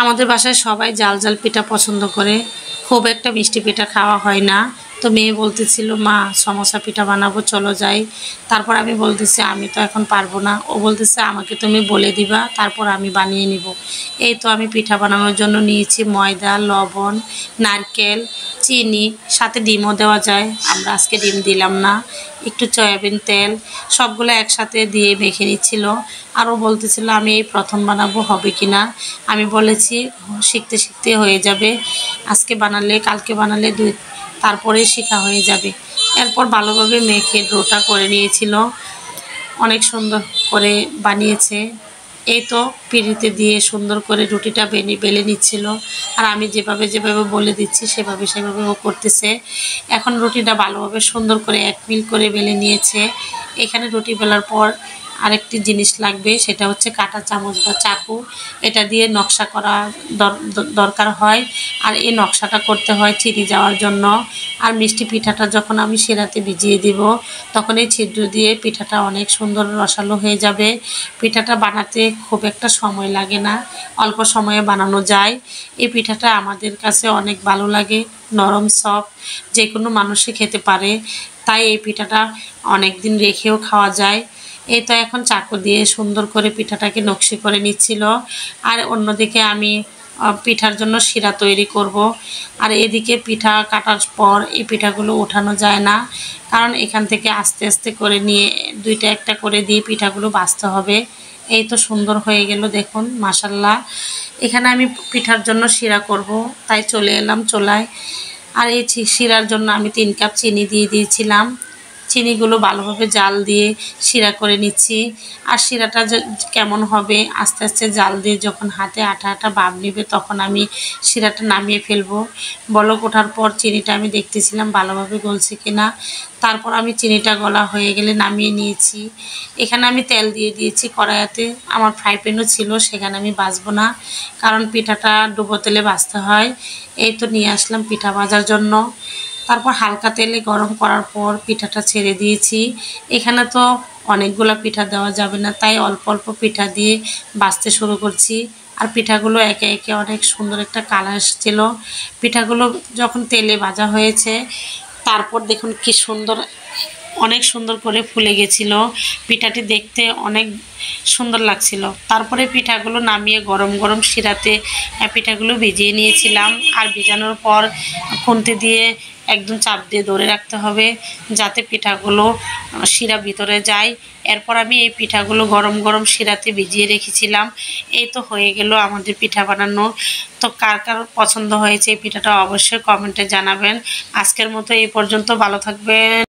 আমাদের বাসায় সবাই জাল জাল পিঠা পছন্দ করে, খুব একটা মিষ্টি পিঠা খাওয়া হয় না। তো মেয়ে বলতেছিল মা সমোসা পিঠা বানাবো, চলো যাই। তারপর আমি বলতেছি আমি তো এখন পারবো না। ও বলতেছে আমাকে তুমি বলে দিবা, তারপর আমি বানিয়ে নিব। এই তো আমি পিঠা বানানোর জন্য নিয়েছি ময়দা, লবণ, নারকেল, চিনি, সাথে ডিমও দেওয়া যায়, আমরা আজকে ডিম দিলাম না। একটু সয়াবিন তেল, সবগুলো একসাথে দিয়ে মেখে নিচ্ছিল। আরও বলতেছিল আমি এই প্রথম বানাবো, হবে কি না। আমি বলেছি শিখতে শিখতে হয়ে যাবে, আজকে বানালে কালকে বানালে তারপরে শেখা হয়ে যাবে। এরপর ভালোভাবে মেখে ডোটা করে নিয়েছিল, অনেক সুন্দর করে বানিয়েছে। এই তো পিঁড়িতে দিয়ে সুন্দর করে রুটিটা বেলে নিচ্ছিল, আর আমি যেভাবে যেভাবে বলে দিচ্ছি সেভাবে সেভাবে ও করতেছে। এখন রুটিটা ভালোভাবে সুন্দর করে এক মিল করে বেলে নিয়েছে। এখানে রুটি বেলার পর আরেকটি জিনিস লাগবে, সেটা হচ্ছে কাঁটা চামচ বা চাকু। এটা দিয়ে নকশা করা দরকার হয়, আর এই নকশাটা করতে হয় চিনি যাওয়ার জন্য। আর মিষ্টি পিঠাটা যখন আমি শিরাতে ভিজিয়ে দিব, তখন এই ছিদ্র দিয়ে পিঠাটা অনেক সুন্দর রসালো হয়ে যাবে। পিঠাটা বানাতে খুব একটা সময় লাগে না, অল্প সময়ে বানানো যায়। এই পিঠাটা আমাদের কাছে অনেক ভালো লাগে, নরম সফট, যে কোনো মানুষই খেতে পারে। তাই এই পিঠাটা অনেক দিন রেখেও খাওয়া যায়। এই তো এখন চাকু দিয়ে সুন্দর করে পিঠাটাকে নকশি করে নিচ্ছিল। আর অন্যদিকে আমি পিঠার জন্য শিরা তৈরি করব। আর এদিকে পিঠা কাটার পর এই পিঠাগুলো ওঠানো যায় না, কারণ এখান থেকে আস্তে আস্তে করে নিয়ে দুইটা একটা করে দিয়ে পিঠাগুলো ভাজতে হবে। এই তো সুন্দর হয়ে গেল দেখুন, মাশাল্লাহ। এখানে আমি পিঠার জন্য শিরা করব, তাই চলে এলাম চুলায়। আর এই শিরার জন্য আমি 3 কাপ চিনি দিয়ে দিয়েছিলাম। চিনিগুলো ভালোভাবে জাল দিয়ে শিরা করে নিচ্ছি। আর শিরাটা কেমন হবে, আস্তে আস্তে জাল দিয়ে যখন হাতে আঠা আঠা ভাব নেবে, তখন আমি শিরাটা নামিয়ে ফেলবো। বলক ওঠার পর চিনিটা আমি দেখতেছিলাম ভালোভাবে গলছে কিনা। তারপর আমি চিনিটা গলা হয়ে গেলে নামিয়ে নিয়েছি। এখানে আমি তেল দিয়ে দিয়েছি কড়াইতে, আমার ফ্রাই প্যানও ছিল, সেখানে আমি ভাজবো না, কারণ পিঠাটা ডুবো তেলে ভাজতে হয়। এই তো নিয়ে আসলাম পিঠা ভাজার জন্য। তারপর হালকা তেলে গরম করার পর পিঠাটা ছেড়ে দিয়েছি। এখানে তো অনেকগুলো পিঠা দেওয়া যাবে না, তাই অল্প অল্প পিঠা দিয়ে ভাজতে শুরু করছি। আর পিঠাগুলো একে একে অনেক সুন্দর একটা কালার এসেছিলো। পিঠাগুলো যখন তেলে ভাজা হয়েছে, তারপর দেখুন কি সুন্দর, অনেক সুন্দর করে ফুলে গেছিল। পিঠাটি দেখতে অনেক সুন্দর লাগছিল। তারপরে পিঠাগুলো নামিয়ে গরম গরম শিরাতে পিঠাগুলো ভিজিয়ে নিয়েছিলাম। আর ভিজানোর পর খুন্তি দিয়ে একদম চাপ দিয়ে ধরে রাখতে হবে, যাতে পিঠাগুলো শিরা ভিতরে যায়। এরপর আমি এই পিঠাগুলো গরম গরম শিরাতে ভিজিয়ে রেখেছিলাম। এই তো হয়ে গেল আমাদের পিঠা বানানো। তো কার কার পছন্দ হয়েছে এই পিঠাটা অবশ্যই কমেন্টে জানাবেন। আজকের মতো এই পর্যন্ত, ভালো থাকবেন।